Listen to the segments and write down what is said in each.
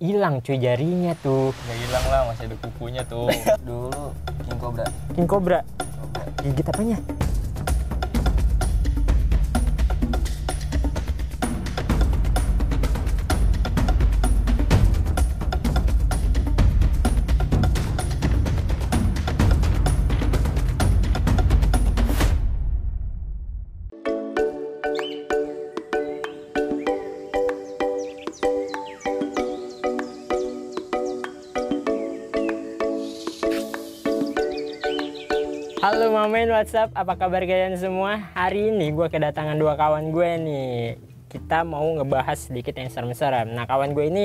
Hilang cuy jarinya tuh. Nggak hilang lah, masih ada kukunya tuh. Dulu King Cobra. King Cobra. Gigit apanya? Halo Mamen, what's up? Apa kabar kalian semua? Hari ini gue kedatangan dua kawan gue nih. Kita mau ngebahas sedikit yang serem-serem. Nah, kawan gue ini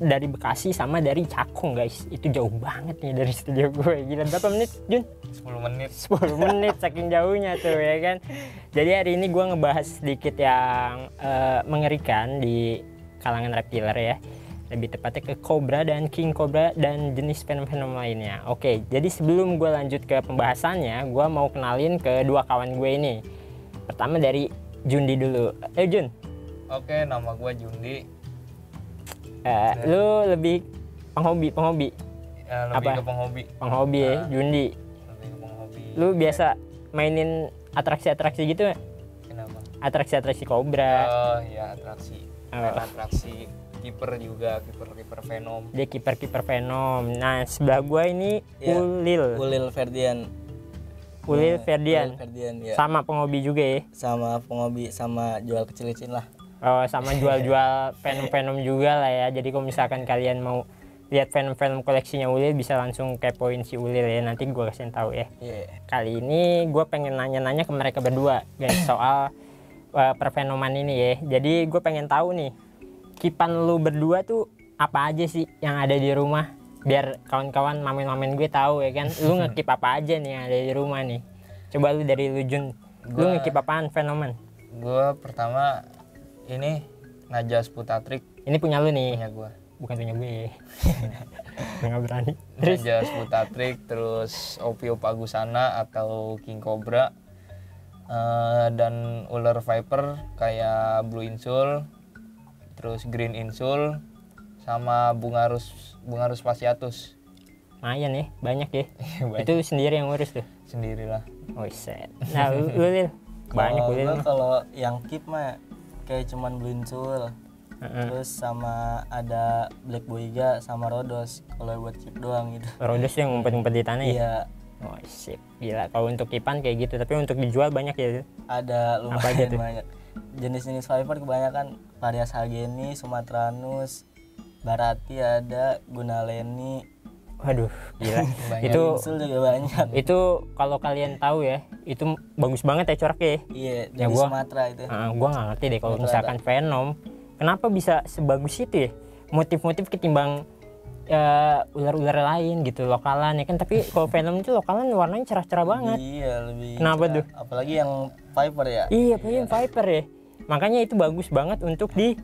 dari Bekasi sama dari Cakung guys. Itu jauh banget nih dari studio gue. Gila, berapa menit Jun? 10 menit. 10 menit saking jauhnya tuh ya kan. Jadi hari ini gue ngebahas sedikit yang mengerikan di kalangan reptiler ya. Lebih tepatnya ke Cobra dan King Cobra dan jenis fenom-fenom lainnya. Oke, jadi sebelum gue lanjut ke pembahasannya, gue mau kenalin ke dua kawan gue ini. Pertama dari Jundi dulu. Jun. Oke, nama gue Jundi. Lu lebih penghobi? Lebih Apa? ke penghobi. Penghobi ya, Jundi. Lebih ke penghobi. Lu biasa mainin atraksi-atraksi gitu ya? Kenapa? Atraksi-atraksi Cobra. Oh ya, atraksi. Oh. Atraksi. Kiper juga, kiper Venom. Dia kiper Venom. Nah, sebelah gua ini Ya, Ulil Ferdian. Ferdian. Ya. Sama penghobi juga ya. Sama penghobi, sama jual kecil-kecil lah. Oh, sama jual-jual Venom juga lah ya. Jadi kalau misalkan kalian mau lihat Venom koleksinya Ulil, bisa langsung kepoin si Ulil ya. Nanti gua kasih tahu ya. Iya. Kali ini gua pengen nanya-nanya ke mereka berdua guys soal perfenoman ini ya. Jadi gue pengen tahu nih, kipan lu berdua tuh apa aja sih yang ada di rumah, biar kawan-kawan mamen-mamen gue tahu ya kan. Lu ngekip apa aja nih yang ada di rumah nih. Coba lu dari lu Jun, lu ngekip apaan fenomen? Gue pertama ini Najas Putatrik. Ini punya lu nih, Punya gue. bukan punya gue. Nggak berani. Terus Najas Putatrik, terus Opio Pagusana atau King Cobra, dan ular viper kayak Blue Insul, terus Green Insul, sama Bungarus fasciatus. lumayan ya, banyak ya. Banyak. Itu sendiri yang ngurus tuh. Sendirilah. Oh set. Nah lu Lil, banyak Kalau Lil. gua kalau yang keep mah kayak cuman Blue Insul. Terus sama ada Black Boiga sama Rodos kalau buat keep doang gitu. Rodos yang ngumpet-ngumpet di tanah ya. Iya, Oh sip, gila. Kalau untuk kipan kayak gitu, tapi untuk dijual banyak ya. ada Apa aja lumayan tuh? banyak. Jenis-jenis viper kebanyakan Varias hageni, Sumatranus, Barati ada, Gunaleni, Waduh, gila. Banyak. Itu Insul juga banyak. itu kalau kalian tahu ya, itu bagus banget ya coraknya. Iya, Ya, dari gua- Sumatera itu. Gua nggak ngerti deh kalau Sumatera misalkan Venom, kenapa bisa sebagus itu ya? Motif-motif ketimbang ular-ular lain gitu, lokalan ya kan. Tapi kalau Venom itu lokalan warnanya cerah-cerah banget. Iya, lebih Kenapa cerah. tuh? Apalagi yang Viper ya. Iya, pengen Viper ya. Makanya itu bagus banget untuk di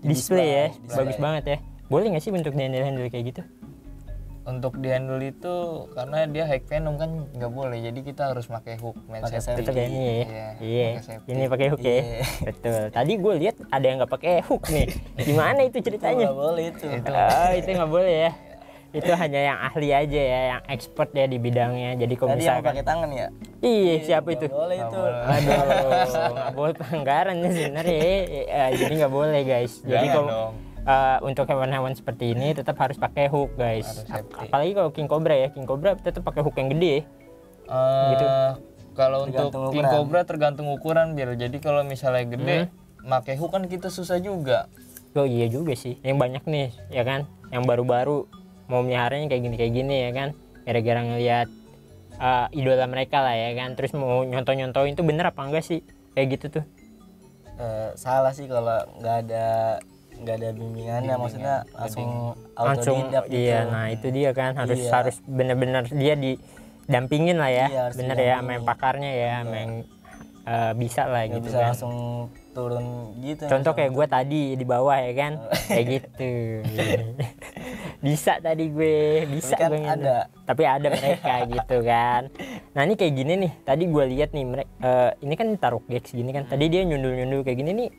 display ya. display. Bagus banget ya. Boleh nggak sih untuk handle kayak gitu? Untuk di handle itu karena dia high venom kan nggak boleh, jadi kita harus pakai hook main Pakai safety. Tetap ya ini ya. Iya, Iya. pakai safety. Ini pakai hook ya. Iya. Betul. Tadi gue lihat ada yang nggak pakai hook nih. Gimana itu ceritanya? Nggak boleh itu. Itu nggak boleh ya. Itu hanya yang ahli aja ya, yang expert ya di bidangnya. Jadi kalau Tadi yang misalkan pakai tangan ya. iya, siapa Nggak itu? boleh Nggak itu. boleh. Aduh, nggak boleh pelanggaran ya sebenarnya. Jadi nggak boleh guys. Jadi Jangan kalau dong. untuk hewan-hewan seperti ini tetap harus pakai hook guys. Harus safety. Apalagi kalau King Cobra ya, King Cobra tetap pakai hook yang gede. Gitu. Kalau untuk Tergantung King ukuran. Cobra tergantung ukuran biar. Jadi kalau misalnya gede, pakai hook kan kita susah juga. Oh iya juga sih. Yang banyak nih, ya kan? Yang baru-baru mau meliharanya kayak gini ya kan? Gara-gara ngelihat idola mereka lah ya kan. Terus mau nyontoh-nyontohin itu bener apa enggak sih? Kayak gitu tuh. Salah sih kalau nggak ada bimbingannya, maksudnya langsung autodidak gitu. Iya, nah itu dia kan harus Iya. harus bener-bener dia didampingin lah ya. Iya, harus Bener ya sama didampingin. yang pakarnya ya, sama yang bisa lah Nggak gitu bisa kan. langsung turun gitu. Contoh kayak gue tadi di bawah ya kan, kayak gitu. Bisa tadi gue, bisa Tapi kan gue ngedit. ada. Tapi ada mereka gitu kan. Nah ini kayak gini nih, tadi gue lihat nih mereka, ini kan taruh gex gini kan. Tadi dia nyundul kayak gini nih.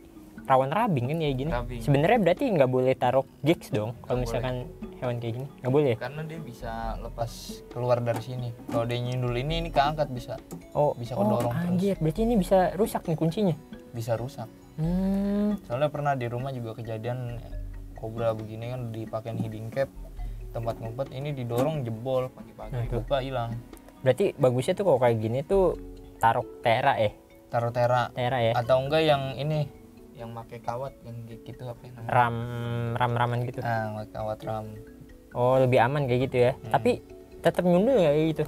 rawan rabing kan kayak gini. Rabing. Sebenarnya berarti nggak boleh taruh gigs dong kalau Nggak misalkan hewan kayak gini, nggak boleh. Karena dia bisa lepas keluar dari sini. Kalau dia nyundul ini keangkat bisa. Oh, Bisa kedorong terus. anjir, berarti ini bisa rusak nih kuncinya. Bisa rusak. Hmm, Soalnya pernah di rumah juga kejadian kobra begini kan dipakein hiding cap, tempat ngumpet ini didorong jebol Nah, pagi-pagi tuh. buka hilang. berarti bagusnya tuh kalau kayak gini tuh taruh tera Taruh tera ya, atau enggak yang ini yang pakai kawat yang gitu apa ya namanya? raman gitu. Nah, pakai kawat ram. Oh, lebih aman kayak gitu ya. Tapi tetap nyundul nggak kayak gitu?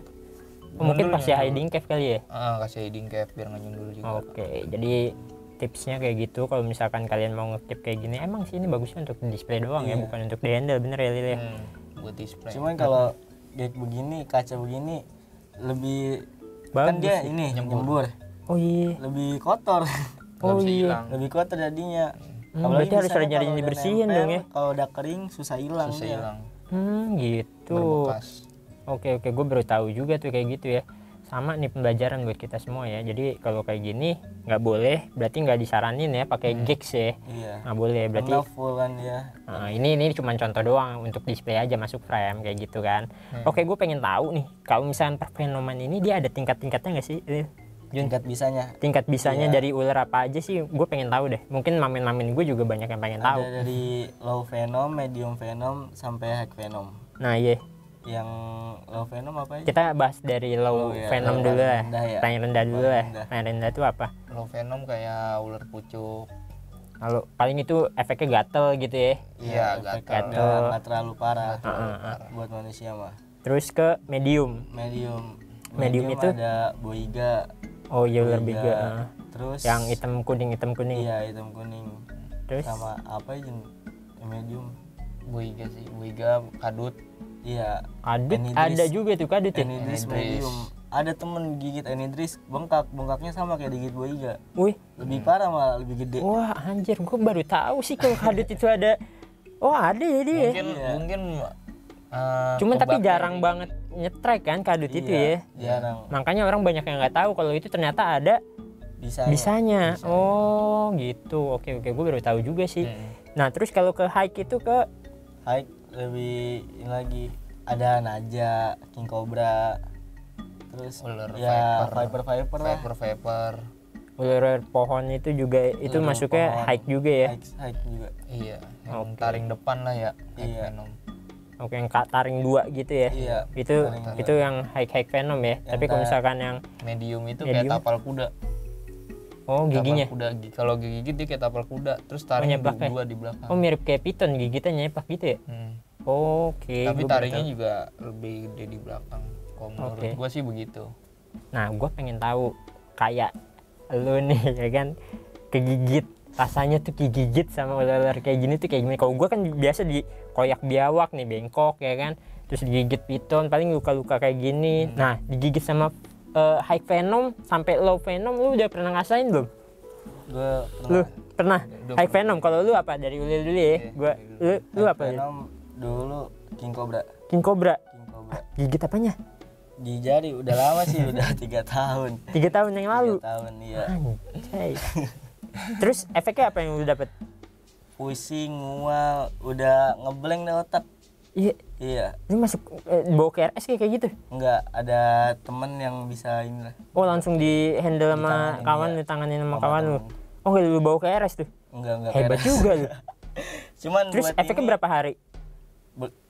Oh, mungkin Nyundul, pas ya nyundul. hiding cave kali ya. Kasih hiding cap biar nggak nyundul juga. Oke, jadi tipsnya kayak gitu. Kalau misalkan kalian mau ngekip kayak gini, emang sih ini bagusnya untuk display doang ya, Iya. bukan untuk di handle, bener ya Lil ya? Buat display. Cuman kalau gate begini, kaca begini lebih kan Bagus dia sih. ini Nyembur. nyembur, Oh iya. lebih kotor. Nggak Oh bisa iya. hilang. Lebih kotor jadinya. Berarti harus misalnya rajin-rajin kalau udah dibersihin nempel, dong ya? Kalau udah kering susah hilang Susah dia. hilang. Gitu. Berbekas. Oke, gue baru tahu juga tuh kayak gitu ya. Sama nih pembelajaran buat kita semua ya. Jadi kalau kayak gini nggak boleh, berarti nggak disaranin ya pakai gigs ya. Iya. Nggak boleh, berarti. Karena full kan dia. Ini cuma contoh doang untuk display aja masuk frame kayak gitu kan. Oke, gue pengen tahu nih kalau misalnya perfenoman ini dia ada tingkat-tingkatnya nggak sih? Jun? Tingkat bisanya. Tingkat bisanya Iya. dari ular apa aja sih? Gue pengen tahu deh. Mungkin mamin-mamin gue juga banyak yang pengen tahu. Ada dari low venom, medium venom sampai high venom. Nah iya, Yang low venom apa aja? kita bahas dari low Oh, iya, venom low dulu lah. rendah ya. Paling rendah dulu Paling lah. rendah. Paling rendah itu apa? Low venom kayak ular pucuk. Kalau paling itu efeknya gatel gitu ya. Iya, efek gatal. nggak terlalu parah buat manusia mah. Terus ke medium. Medium. Medium itu? ada boiga. Oh iya ular Boiga. biga. Terus Yang hitam kuning. Iya, hitam kuning. Terus Sama apa aja yang medium? Boiga sih, boiga, kadut. Iya. kadut Anidris. ada juga tuh kadut ya. Anidris Anidris. medium. Ada temen gigit anidris bengkaknya sama kayak digigit boiga. Wih, Lebih parah malah, lebih gede. wah anjir, gue baru tahu sih kalau kadut itu ada. Oh ada ya dia. Mungkin Cuman tapi kebaknya jarang banget nyetrek kan kadut itu ya. Jarang. Makanya orang banyak yang nggak tahu kalau itu ternyata ada bisanya. Oh gitu. Oke, gue baru tahu juga sih. Nah terus kalau ke hike itu ke Hike lebih ini lagi ada naja, king cobra, terus Ular ya viper. viper lah. Viper. ular pohon itu juga itu Ular masuknya pohon. hike juga ya. Hike juga. Iya, yang taring depan lah ya. Iya. Venom. Oke, yang taring 2 gitu ya. Iya. Itu taring itu yang hike venom ya. Tapi kalau misalkan yang Medium itu Medium? kayak tapal kuda. giginya. Tapal kuda. Kalau gigit dia kayak tapal kuda. Terus taringnya nyeplak ya? dua di belakang. Oh mirip kayak piton gigitannya nyepak gitu ya. Oke. Tapi gua baru taringnya tahu. juga lebih gede di belakang. Kalau menurut Oke. gua sih begitu. Nah, gue pengen tahu kayak lu nih ya kan kegigit rasanya tuh digigit sama ular kayak gini tuh kayak gimana? Kalau gue kan biasa di koyak biawak nih bengkok ya kan, terus digigit piton paling luka-luka kayak gini. Nah, digigit sama high venom sampai low venom lu udah pernah ngerasain belum? Gue Lu pernah Udah high venom? Kalau lu apa dari Ulil dulu ya? Gua lu apa? Lil? venom dulu king cobra. King Cobra. King cobra. Gigit apanya? Di jari udah lama sih, udah 3 tahun. 3 tahun yang lalu. 3 tahun iya. Anjay. Terus efeknya apa yang lu dapet? Pusing, mual, udah ngeblank deh otak. Iya, Iya. lu masuk bawa ke RS kayak gitu? Enggak, ada temen yang bisa ini lah. Oh langsung di handle sama Ditanganin, kawan, iya. ditanganin sama Sama kawan lu. temen. Oh nggak lu bawa ke RS tuh? Enggak Hebat beres. juga lu. Cuman Terus buat efeknya ini, berapa hari?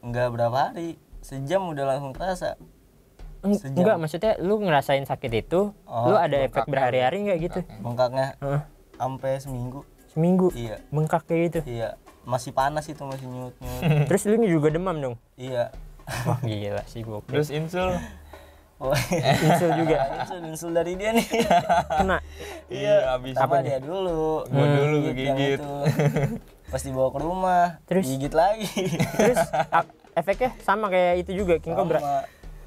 enggak berapa hari. Sejam udah langsung terasa. Sejam. Enggak, maksudnya lu ngerasain sakit itu, Oh, lu ada efek bengkaknya. berhari-hari nggak gitu? Bengkaknya Heeh. sampai seminggu. Seminggu Iya. bengkak kayak gitu. Iya. Masih panas itu, masih nyut. Terus lu juga demam dong? Iya. Wah gila sih gokil. Terus insul. Oh, Insul juga. insul dari dia nih. Kena. Iya, habis Sama dia dulu. Gua dulu yang kegigit. itu. Pas dibawa ke rumah, Terus? gigit lagi. Terus efeknya sama kayak itu juga King Cobra. Sama.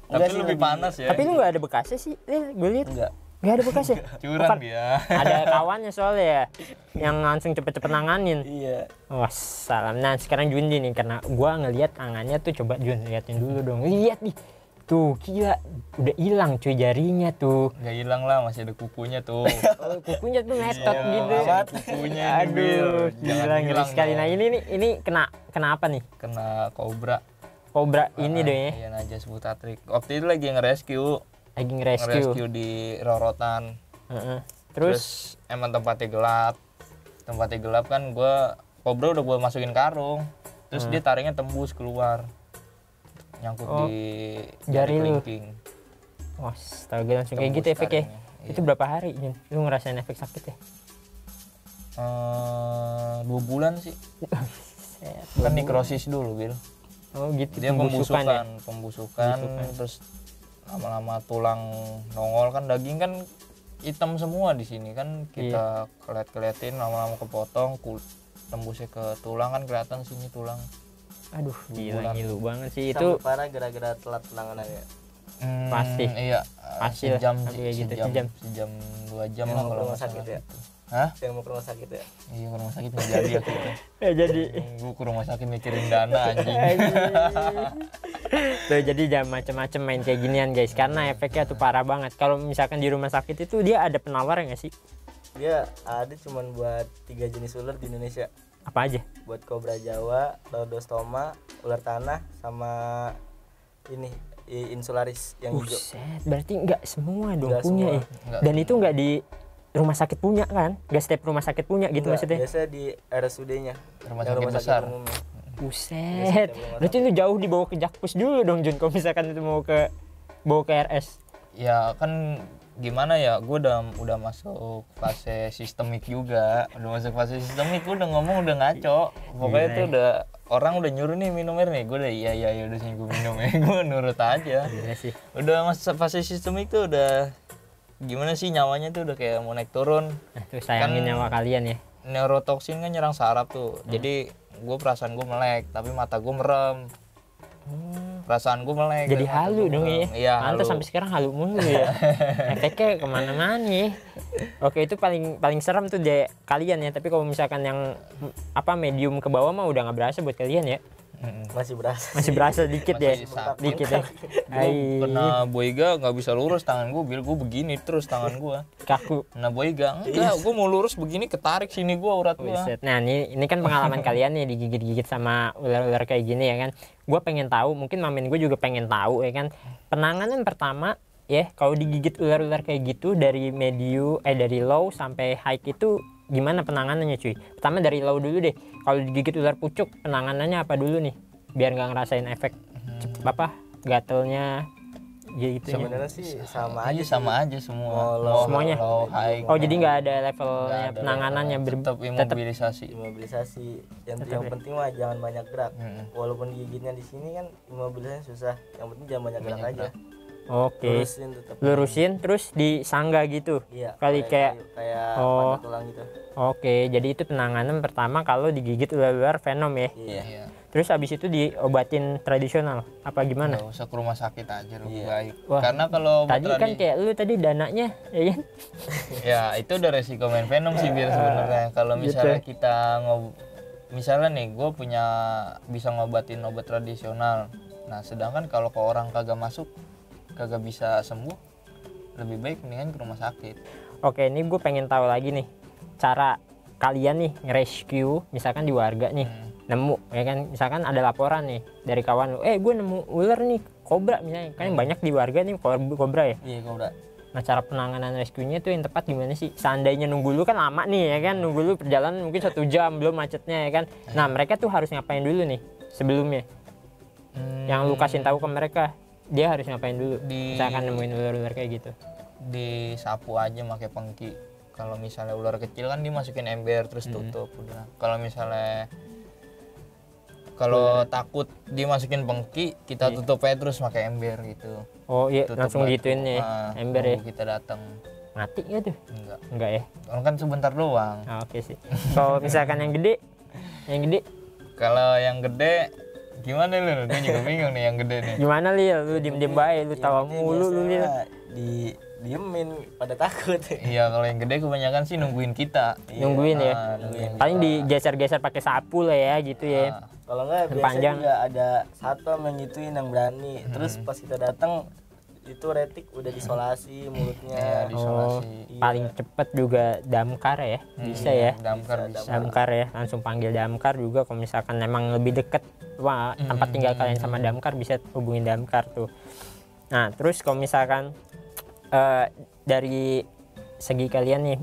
Tapi Enggak sih, lebih panas ya. Tapi lu nggak ada bekasnya sih, gue lihat. Enggak. Nggak ada bekasnya. Curang dia. Ada kawannya soalnya ya, yang langsung cepet-cepet nanganin. Iya. Wah salam. Nah sekarang Jundi nih, karena gua ngelihat tangannya tuh, coba Jun liatin dulu dong. Lihat nih, Tuh gila, udah hilang cuy jarinya tuh. Nggak hilang lah, masih ada kukunya tuh. Oh, kukunya tuh ngetot Iya, gitu. masih ada kukunya nih, Bil. Aduh, Jangan gila ngeri hilang sekali. dong. Nah ini kena apa nih? Kena kobra. Kobra ini dong ya, Iya, Najas Butatrik. Waktu itu lagi nge-rescue. lagi nge-rescue. Di rorotan. Heeh. Terus Terus emang tempatnya gelap kan, kobra udah gue masukin karung, terus dia taringnya tembus keluar, nyangkut Oh, di jari lu. kelingking. wah, astaga langsung kayak Tembus gitu efeknya. taringnya, Itu berapa hari Jun? Lu ngerasain efek sakit ya? 2 bulan sih, kan nekrosis dulu Bil. Oh gitu, Dia pembusukan ya? pembusukan, terus lama-lama tulang nongol kan, daging kan hitam semua di sini kan, kita keliatin lama-lama kepotong, tembusnya ke tulang kan kelihatan sini tulang. Aduh, gila Bulan. ngilu banget sih Sampai itu. parah gara-gara telat penanganan ya. Pasti. Iya, Pasti lah, sejam sampai kayak gitu, sejam 2 jam Yang lah mau ke kalau rumah nggak sakit salah. ya. Hah? Yang mau ke rumah sakit ya. Iya, ke rumah sakit nggak jadi akhirnya. Jadi Gue ke rumah sakit mikirin dana anjing. tuh jadi jangan macem-macem main kayak ginian guys, karena efeknya tuh parah banget. Kalau misalkan di rumah sakit itu dia ada penawar nggak sih? Dia ada cuman buat 3 jenis ular di Indonesia. Apa aja? Buat kobra Jawa, rhodostoma, ular tanah, sama ini insularis yang hijau. Buset, berarti nggak semua dong Nggak punya semua. ya. Nggak Dan itu nggak di rumah sakit punya kan? Nggak setiap rumah sakit punya gitu Enggak, maksudnya? biasa di RSUD-nya. Rumah Yang sakit besar. umumnya. Buset, berarti lu jauh dibawa ke Jakpus dulu dong Jun, kalau misalkan itu mau bawa ke RS. Ya kan gimana ya, gue udah masuk fase sistemik juga, gue udah ngomong udah ngaco, pokoknya Gila tuh ya. udah orang udah nyuruh nih minum air nih, gue udah iya udah sini gue minum ya, gue nurut aja. Gila sih. Udah masuk fase sistemik tuh udah gimana sih, nyawanya tuh udah kayak mau naik turun. Nah, tuh sayangin Kan- nyawa kalian ya. Neurotoksin kan nyerang saraf tuh, jadi gue perasaan gue melek tapi mata gue merem. Perasaan gue melek Jadi dan mata halu gua dong merem. ya. Iya, Pantes halu. sampai sekarang halu mulu ya. Efeknya kemana-mana ya. Oke, itu paling serem tuh deh kalian ya. Tapi kalau misalkan yang medium ke bawah mah udah nggak berasa buat kalian ya. Masih berasa. Masih berasa dikit ya. Masih sakit. Dikit ya. Gue kena boiga nggak bisa lurus tangan gue, bil gue begini terus tangan gue. Kaku. Kena boiga enggak, gue mau lurus begini ketarik sini gue urat gue. Buset. Nah ini kan pengalaman kalian nih digigit-gigit sama ular-ular kayak gini ya kan. Gue pengen tahu, mungkin mamen gue juga pengen tahu ya kan. Penanganan pertama ya kalau digigit ular-ular kayak gitu dari dari low sampai high itu gimana penanganannya cuy? Pertama dari low dulu deh. Kalau digigit ular pucuk penanganannya apa dulu nih? Biar nggak ngerasain efek gatelnya gitu ya. Sebenarnya sih sama Iya, aja sama aja semua. Low, Semuanya? Low, high. Oh jadi nggak ada Nggak levelnya ada penanganannya tetap imobilisasi. imobilisasi. Yang Tetap ya. penting mah jangan banyak gerak. Mm-mm. Walaupun gigitnya di sini kan imobilisasinya susah. Yang penting jangan banyak gerak Banyak aja. Oke. Lurusin tetap. Lurusin terus disangga gitu. Iya. Kali kayak kayak Oh. patah tulang gitu. Oke, jadi itu penanganan pertama kalau digigit ular-ular venom ya. Iya. Iya. Terus habis itu diobatin tradisional apa gimana? Nggak usah ke rumah sakit aja lebih Iya. baik. Wah, Karena kalau obat Tadi kan kayak lu tadi dananya ya kan? ya itu udah resiko main venom sih biar sebenarnya. Kalau misalnya kita misalnya nih gue bisa ngobatin obat tradisional. Nah sedangkan kalau ke orang kagak bisa sembuh, lebih baik mendingan ke rumah sakit. Oke, ini gue pengen tahu lagi nih cara kalian nih nge-rescue misalkan di warga nih nemu ya kan, misalkan ada laporan nih dari kawan lu, gue nemu ular nih kobra misalnya, kan banyak di warga nih kobra ya. Iya, kobra. Nah cara penanganan rescue-nya tuh yang tepat gimana sih? Seandainya nunggu lu kan lama nih ya kan, nunggu lu perjalanan mungkin 1 jam belum macetnya ya kan. Nah mereka tuh harus ngapain dulu nih sebelumnya? Yang lu kasih tahu ke mereka dia harus ngapain dulu? Misalkan nemuin ular-ular kayak gitu. Disapu aja pakai pengki. Kalau misalnya ular kecil kan dimasukin ember terus tutup udah. Kalau misalnya takut dimasukin pengki, kita tutup aja terus pakai ember gitu. Oh iya, Tutup langsung batu. gituin ya ember ya. Nunggu kita datang. Mati nggak tuh? Enggak ya. Orang kan sebentar doang. Oke sih. Kalau misalkan yang gede Kalau yang gede gimana lu? Gue juga bingung nih yang gede nih. gimana Lil? Lu diem-diem baik, lu tawa mulu lu Lil. Diemin pada takut. Iya, kalau yang gede kebanyakan sih nungguin kita. Nungguin ya. Nungguin Paling digeser-geser pakai sapu lah ya gitu ya. Kalau enggak biasanya panjang. juga ada satpam yang gituin yang berani. Terus pas kita datang itu retik udah disolasi mulutnya. Ya, disolasi. Paling cepet juga damkar ya, bisa ya. Damkar bisa. Damkar ya, langsung panggil damkar juga kalau misalkan memang lebih deket tempat tinggal kalian sama damkar, bisa hubungin damkar tuh. Nah terus kalau misalkan dari segi kalian nih,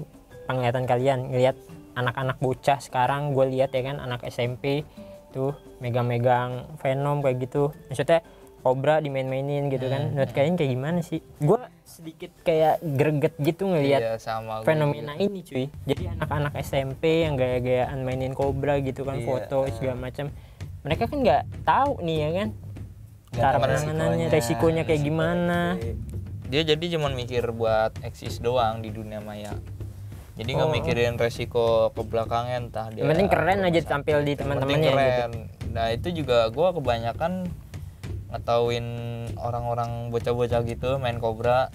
penglihatan kalian ngelihat anak-anak bocah sekarang, gue lihat ya kan anak SMP tuh megang-megang Venom kayak gitu, maksudnya Cobra dimain-mainin gitu kan. Menurut kalian kayak gimana sih? Gue sedikit kayak greget gitu ngelihat Iya, sama fenomena ini cuy. Jadi anak-anak SMP yang gaya-gayaan mainin Cobra gitu kan, foto segala macam, mereka kan nggak tahu nih ya kan cara penanganannya, resikonya kayak gimana. Dia jadi cuman mikir buat eksis doang di dunia maya. Jadi nggak mikirin resiko ke belakangnya, entah dia. Yang penting keren aja tampil di teman-temannya gitu. Nah itu juga gue kebanyakan ngetauin orang-orang bocah-bocah gitu main Cobra.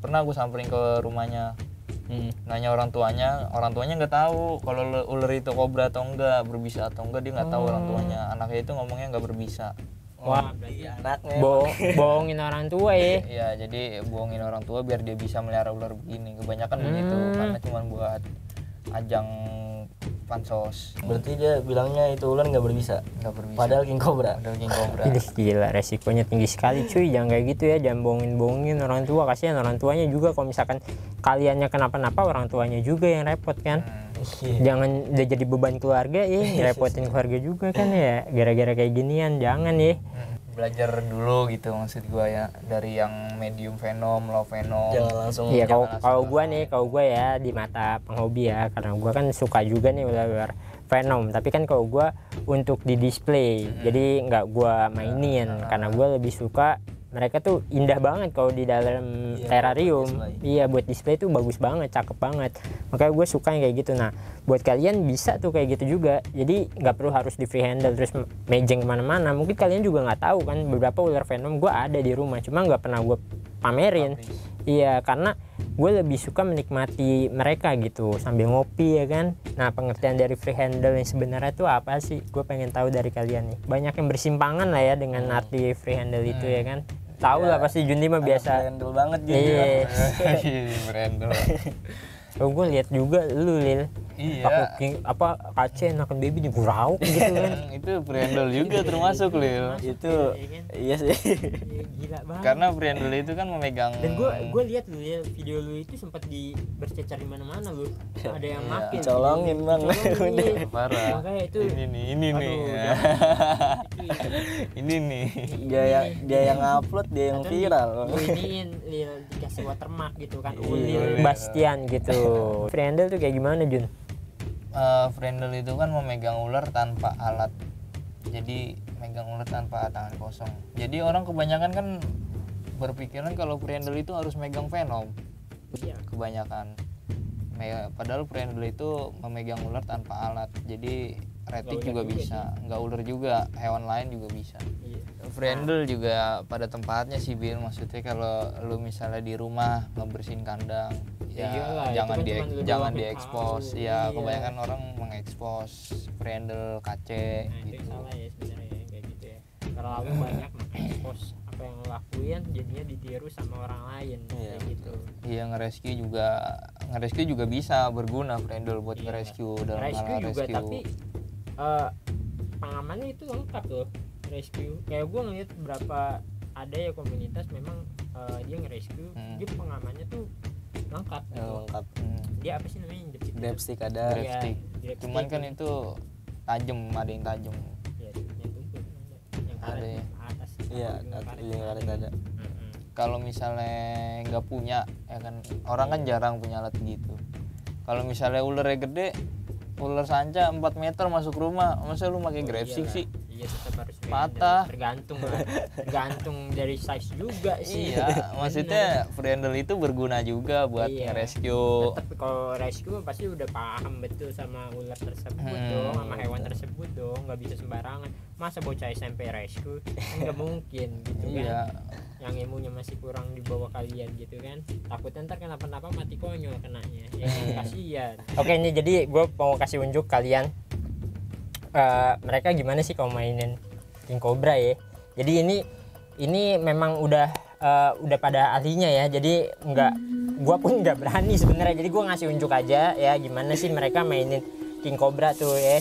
Pernah gue samperin ke rumahnya, nanya orang tuanya nggak tahu kalau ular itu Cobra atau enggak, berbisa atau enggak, dia nggak tahu orang tuanya. Anaknya itu ngomongnya nggak berbisa. Wah, berarti anaknya bohongin orang tua ya. Iya, jadi bohongin orang tua biar dia bisa melihara ular begini. Kebanyakan begitu, karena cuma buat ajang pansos. berarti dia bilangnya itu ular nggak berbisa. Padahal King Cobra. Ih, gila, resikonya tinggi sekali cuy. Jangan kayak gitu ya, jangan bohongin orang tua. Kasihan orang tuanya juga kalau misalkan kaliannya kenapa-napa, orang tuanya juga yang repot kan. Jangan udah jadi beban keluarga ya, ngerepotin keluarga juga kan ya, gara-gara kayak ginian. Jangan ya. Belajar dulu gitu maksud gua ya, dari yang medium Venom, low Venom. Jangan langsung. Iya, kalau gua ya di mata penghobi ya, karena gua kan suka juga nih ular Venom, tapi kan kalau gua untuk di display, jadi nggak gua mainin, karena gua lebih suka mereka tuh indah banget kalau di dalam terrarium. Iya, buat display tuh bagus banget, cakep banget. Makanya gue suka yang kayak gitu. Nah, buat kalian bisa tuh kayak gitu juga. Jadi nggak perlu harus di free handle terus mejeng kemana-mana. Mungkin kalian juga nggak tahu kan, beberapa ular Venom gue ada di rumah, cuma nggak pernah gue pamerin. Iya, karena gue lebih suka menikmati mereka gitu sambil ngopi ya kan. Nah, pengertian dari free handle yang sebenarnya tuh apa sih? Gue pengen tahu dari kalian nih. Banyak yang bersimpangan lah ya dengan arti free handle itu ya kan. Tahu lah pasti Jundi mah biasa. Handle banget gitu. Iya. Brandol. Oh, gue lihat juga lu Lil. Iya. Pakai kace enakan baby di gurau gitu kan. Itu Brandol juga termasuk Lil. Itu iya sih. Gila banget. Karena Brandol itu kan memegang. Dan gue lihat lu ya, video lu itu sempat bercecar di mana-mana lu. Ada yang makin Colongin bang. Parah. Makanya itu Ini nih. Ini nih. Dia yang upload, dia yang viral. Iniin Lil dikasih watermark gitu kan. Ulil Bastian gitu. Friendel tuh kayak gimana Jun? Friendel itu kan memegang ular tanpa alat. Jadi megang ular tanpa tangan kosong. Jadi orang kebanyakan kan berpikiran kalau Friendel itu harus megang Venom. Iya. Kebanyakan. Padahal Friendel itu memegang ular tanpa alat. Jadi retik juga bisa, nggak ular juga, hewan lain juga bisa. Iya. Friendel juga pada tempatnya sih Bil, maksudnya kalau lu misalnya di rumah ngebersihin kandang, ya iyalah, jangan diekspos. Ya Iya. kebanyakan orang mengekspos Friendel, kace Nah, itu gitu. yang salah ya sebenarnya kayak gitu ya. Terlalu banyak mengekspos apa yang lo lakuin, jadinya ditiru sama orang lain kayak gitu. Iya, ngerescue juga bisa berguna Friendel buat ngerescue dalam Rescue hal juga, rescue. tapi pengamannya itu lengkap loh. Rescue kayak gue ngeliat beberapa ada ya komunitas memang dia nge-rescue, dia pengamannya tuh lengkap gitu. Lengkap. Dia apa sih namanya, Depstick ada. Depstick. Cuman kan itu tajam, ada yang tajam. ya, yang tumpul yang Ada karet ya. atas. Iya, yang karet ada. Kalau misalnya nggak punya, ya kan orang kan jarang punya alat gitu. Kalau misalnya ularnya gede, ular sanca 4 meter masuk rumah, masa lu pakai grapstick sih? Iya, tetap harus Patah. tergantung dari size juga sih. Iya, maksudnya Friendel itu berguna juga buat nge-rescue. Tapi kalau rescue pasti udah paham betul sama ular tersebut dong, sama hewan tersebut dong, nggak bisa sembarangan. Masa bocah SMP rescue? Nggak mungkin gitu kan. Iya. Yang ilmunya masih kurang di bawah kalian gitu kan. Takutnya ntar kenapa-napa mati konyol kenanya. Ya kasihan. Oke, ini jadi gue mau kasih unjuk kalian mereka gimana sih kalau mainin King Cobra ya. Jadi ini memang udah pada ahlinya ya. Jadi gua pun nggak berani sebenarnya. Jadi gua ngasih unjuk aja ya gimana sih mereka mainin King Cobra tuh ya.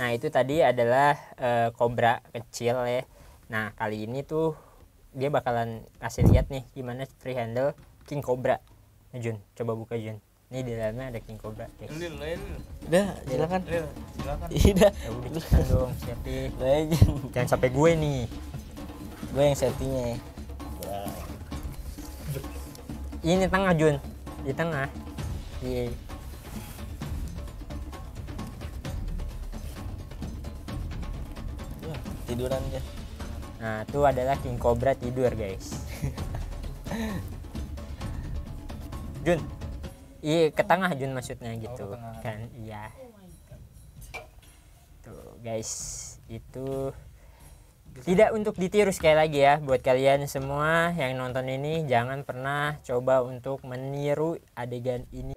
Nah itu tadi adalah kobra kecil ya. Nah kali ini tuh dia bakalan kasih lihat nih gimana free handle King Cobra. Nah, Jun, coba buka Jun. Ini di dalamnya ada King Cobra. Udah, silakan. Silakan. Iya. Ya udah cepetan dong, setting. Legend. Jangan sampai gue nih. Gue yang settingnya. Ini tengah Jun, di tengah. Iya. Tiduran dia. Nah itu adalah King Cobra tidur guys. Jun, iya ke tengah Jun maksudnya gitu kan, iya. Tuh guys, itu tidak untuk ditiru sekali lagi ya buat kalian semua yang nonton ini, jangan pernah coba untuk meniru adegan ini.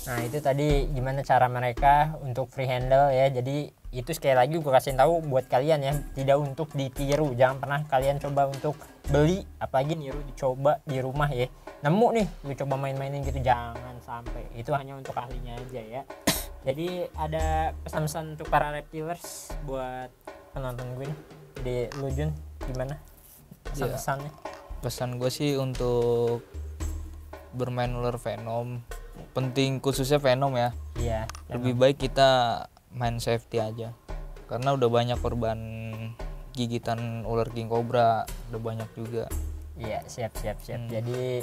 Nah itu tadi gimana cara mereka untuk free handle ya. Jadi itu sekali lagi gue kasih tahu buat kalian ya, tidak untuk ditiru. Jangan pernah kalian coba untuk beli apalagi niru dicoba di rumah ya. Nemu nih lu coba main-mainin gitu, jangan sampai. Itu hanya untuk ahlinya aja ya. Jadi ada pesan-pesan untuk para reptilers buat penonton gue nih. Jadi lu Jun gimana pesan-pesannya? Pesan gue sih untuk bermain ular venom, penting khususnya venom ya. Iya. Lebih baik kita main safety aja, karena udah banyak korban gigitan ular king cobra, udah banyak juga. Iya, siap. Jadi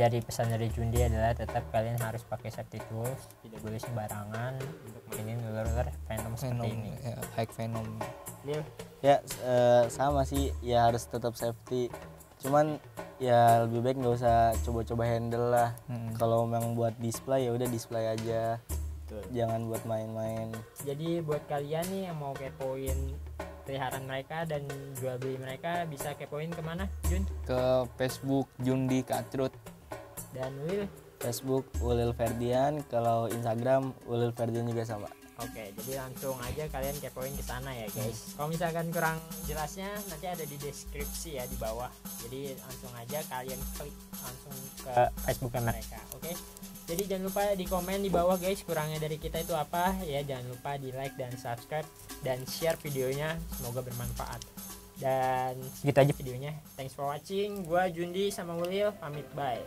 dari pesan dari Jundi adalah tetap kalian harus pakai safety tools, tidak boleh sembarangan untuk mainin ular-ular venom seperti ini. Ya, high venom. Ya sama sih, ya harus tetap safety. Cuman ya lebih baik nggak usah coba-coba handle lah. Kalau memang buat display ya udah display aja. Betul. Jangan buat main-main. Jadi buat kalian nih yang mau kepoin peliharaan mereka dan jual beli mereka, bisa kepoin kemana Jun? Ke Facebook Jundi Kacrut. Dan Will Facebook Ulil Ferdian, kalau Instagram Ulil Ferdian juga sama. Oke, jadi langsung aja kalian kepoin ke sana ya guys. Kalau misalkan kurang jelasnya nanti ada di deskripsi ya di bawah. Jadi langsung aja kalian klik langsung ke Facebooknya mereka. Oke. Jadi jangan lupa di komen di bawah guys kurangnya dari kita itu apa ya. Jangan lupa di like dan subscribe dan share videonya. Semoga bermanfaat. Dan segitu aja videonya. Thanks for watching. Gua Jundi sama Ulil pamit bye.